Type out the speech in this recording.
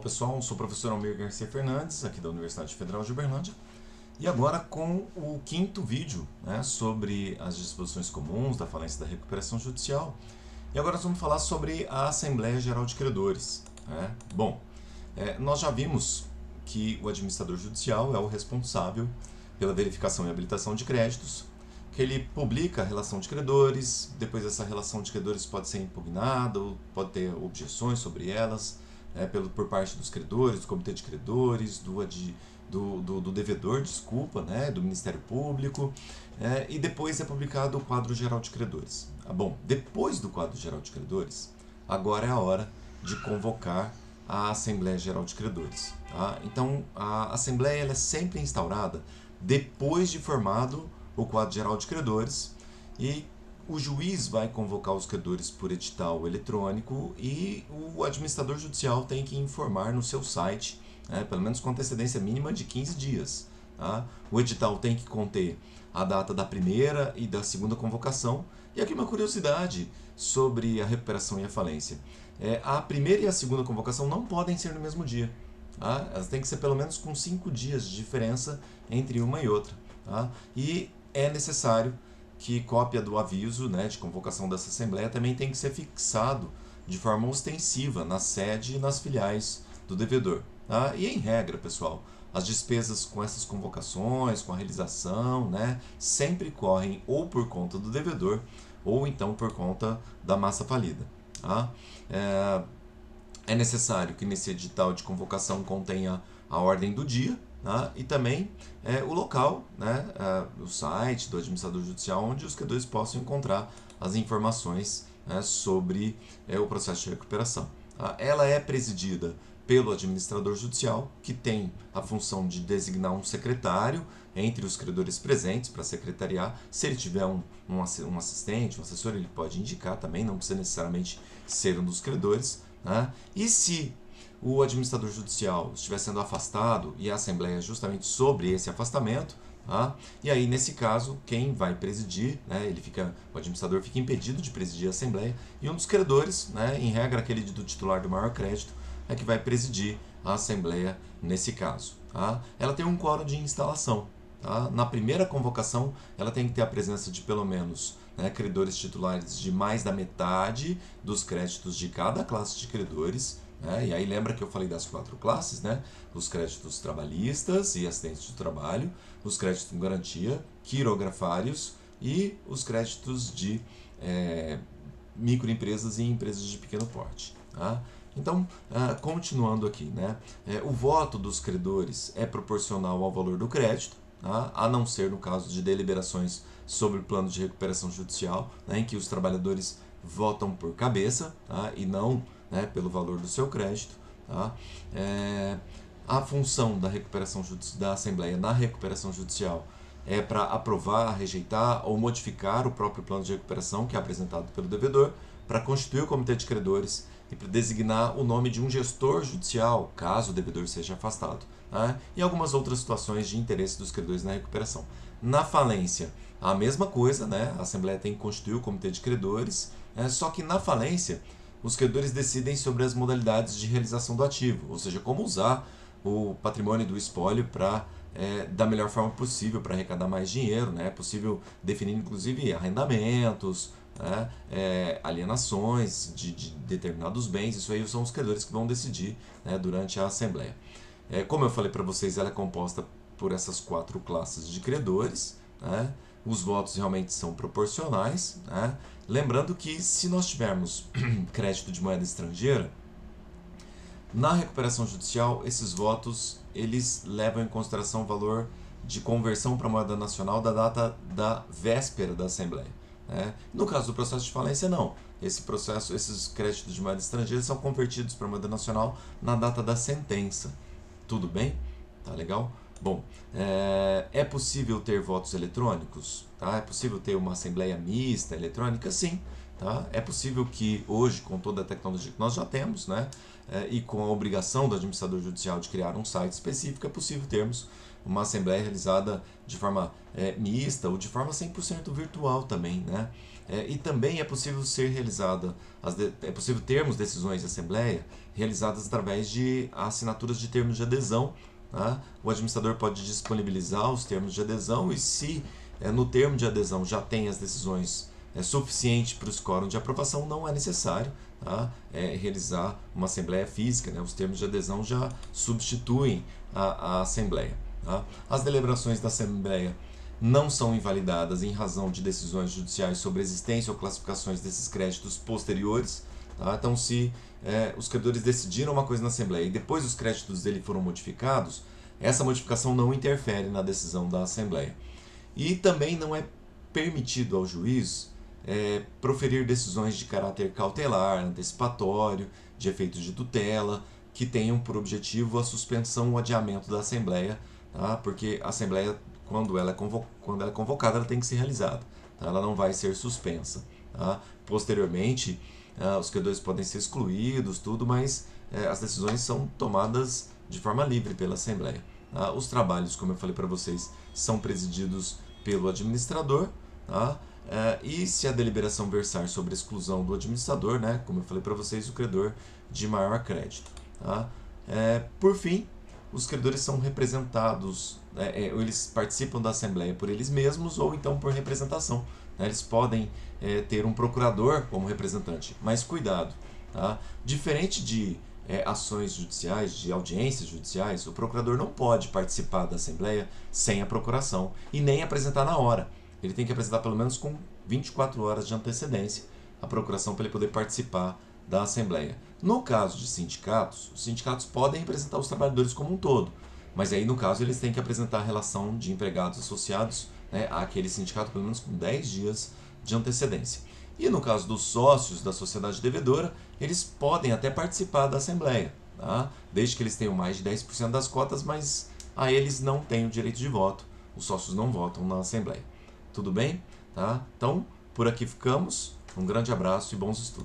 pessoal, eu sou o professor Almir Garcia Fernandes, aqui da Universidade Federal de Uberlândia, e agora com o quinto vídeo, né, sobre as disposições comuns da falência da recuperação judicial. E agora nós vamos falar sobre a Assembleia Geral de Credores. Né? Bom, nós já vimos que o administrador judicial é o responsável pela verificação e habilitação de créditos, que ele publica a relação de credores, depois essa relação de credores pode ser impugnada, ou pode ter objeções sobre elas, por parte dos credores, do comitê de credores, do devedor, desculpa, né, do Ministério Público, e depois é publicado o quadro geral de credores. Bom, depois do quadro geral de credores, agora é a hora de convocar a Assembleia Geral de Credores. Tá? Então, a Assembleia ela é sempre instaurada depois de formado o quadro geral de credores, e o juiz vai convocar os credores por edital eletrônico e o administrador judicial tem que informar no seu site, pelo menos com antecedência mínima de 15 dias. Tá? O edital tem que conter a data da primeira e da segunda convocação. E aqui uma curiosidade sobre a recuperação e a falência. A primeira e a segunda convocação não podem ser no mesmo dia. Tá? Elas têm que ser pelo menos com 5 dias de diferença entre uma e outra. Tá? E é necessário que cópia do aviso, né, de convocação dessa Assembleia também tem que ser fixado de forma ostensiva na sede e nas filiais do devedor. Tá? E em regra, pessoal, as despesas com essas convocações, com a realização, né, sempre correm ou por conta do devedor ou então por conta da massa falida. Tá? É necessário que nesse edital de convocação contenha a ordem do dia, tá? E também o local, né, o site do administrador judicial, onde os credores possam encontrar as informações, né, sobre o processo de recuperação. Tá? Ela é presidida pelo administrador judicial, que tem a função de designar um secretário entre os credores presentes para secretariar. Se ele tiver um assistente, um assessor, ele pode indicar também, não precisa necessariamente ser um dos credores. Né? E se o administrador judicial estiver sendo afastado e a Assembleia é justamente sobre esse afastamento, tá? E aí nesse caso quem vai presidir, né, o administrador fica impedido de presidir a Assembleia e um dos credores, né, em regra aquele do titular do maior crédito, é que vai presidir a Assembleia nesse caso. Tá? Ela tem um quórum de instalação. Tá? Na primeira convocação ela tem que ter a presença de pelo menos, né, credores titulares de mais da metade dos créditos de cada classe de credores. E aí lembra que eu falei das 4 classes, né? Os créditos trabalhistas e acidentes de trabalho, os créditos com garantia, quirografários e os créditos de microempresas e empresas de pequeno porte. Tá? Então, continuando aqui, né? O voto dos credores é proporcional ao valor do crédito, tá? A não ser no caso de deliberações sobre o plano de recuperação judicial, né, em que os trabalhadores votam por cabeça, tá? E não, né, pelo valor do seu crédito. Tá? A função da recuperação da Assembleia na recuperação judicial é para aprovar, rejeitar ou modificar o próprio plano de recuperação que é apresentado pelo devedor, para constituir o comitê de credores e para designar o nome de um gestor judicial, caso o devedor seja afastado. Tá? E algumas outras situações de interesse dos credores na recuperação. Na falência, a mesma coisa, né? A Assembleia tem que constituir o comitê de credores, só que na falência os credores decidem sobre as modalidades de realização do ativo, ou seja, como usar o patrimônio do espólio da melhor forma possível para arrecadar mais dinheiro. Né? É possível definir inclusive arrendamentos, né? Alienações de determinados bens. Isso aí são os credores que vão decidir, né, durante a Assembleia. Como eu falei para vocês, ela é composta por essas 4 classes de credores. Né? Os votos realmente são proporcionais. Né? Lembrando que se nós tivermos crédito de moeda estrangeira, na recuperação judicial, esses votos eles levam em consideração o valor de conversão para a moeda nacional da data da véspera da Assembleia. Né? No caso do processo de falência, não. Esses créditos de moeda estrangeira são convertidos para a moeda nacional na data da sentença. Tudo bem? Tá legal? Bom, é possível ter votos eletrônicos? Tá? É possível ter uma assembleia mista eletrônica? Sim. Tá? É possível que hoje, com toda a tecnologia que nós já temos, né, e com a obrigação do administrador judicial de criar um site específico, é possível termos uma assembleia realizada de forma mista ou de forma 100% virtual também, né? E também é possível ser realizada, é possível termos decisões de assembleia realizadas através de assinaturas de termos de adesão. Tá? O administrador pode disponibilizar os termos de adesão e se no termo de adesão já tem as decisões suficientes para o quórum de aprovação, não é necessário realizar uma assembleia física, né? Os termos de adesão já substituem a assembleia. Tá? As deliberações da assembleia não são invalidadas em razão de decisões judiciais sobre a existência ou classificações desses créditos posteriores. Tá? Então, se os credores decidiram uma coisa na Assembleia e depois os créditos dele foram modificados, essa modificação não interfere na decisão da Assembleia. E também não é permitido ao juiz proferir decisões de caráter cautelar, antecipatório, de efeitos de tutela, que tenham por objetivo a suspensão ou adiamento da Assembleia, tá? Porque a Assembleia, quando ela é convocada, ela tem que ser realizada, tá? Ela não vai ser suspensa. Tá? Posteriormente, os credores podem ser excluídos, tudo, mas as decisões são tomadas de forma livre pela Assembleia. Tá? Os trabalhos, como eu falei para vocês, são presididos pelo administrador, tá? E se a deliberação versar sobre a exclusão do administrador, né, como eu falei para vocês, o credor de maior crédito. Tá? Por fim, os credores são representados, eles participam da Assembleia por eles mesmos ou então por representação. Né? Eles podem ter um procurador como representante, mas cuidado. Tá? Diferente de ações judiciais, de audiências judiciais, o procurador não pode participar da Assembleia sem a procuração e nem apresentar na hora. Ele tem que apresentar pelo menos com 24 horas de antecedência a procuração para ele poder participar da Assembleia. No caso de sindicatos, os sindicatos podem representar os trabalhadores como um todo, mas aí no caso eles têm que apresentar a relação de empregados associados, né, àquele sindicato pelo menos com 10 dias de antecedência. E no caso dos sócios da sociedade devedora, eles podem até participar da Assembleia, tá? Desde que eles tenham mais de 10% das cotas, mas a eles não têm o direito de voto, os sócios não votam na Assembleia. Tudo bem? Tá? Então, por aqui ficamos. Um grande abraço e bons estudos.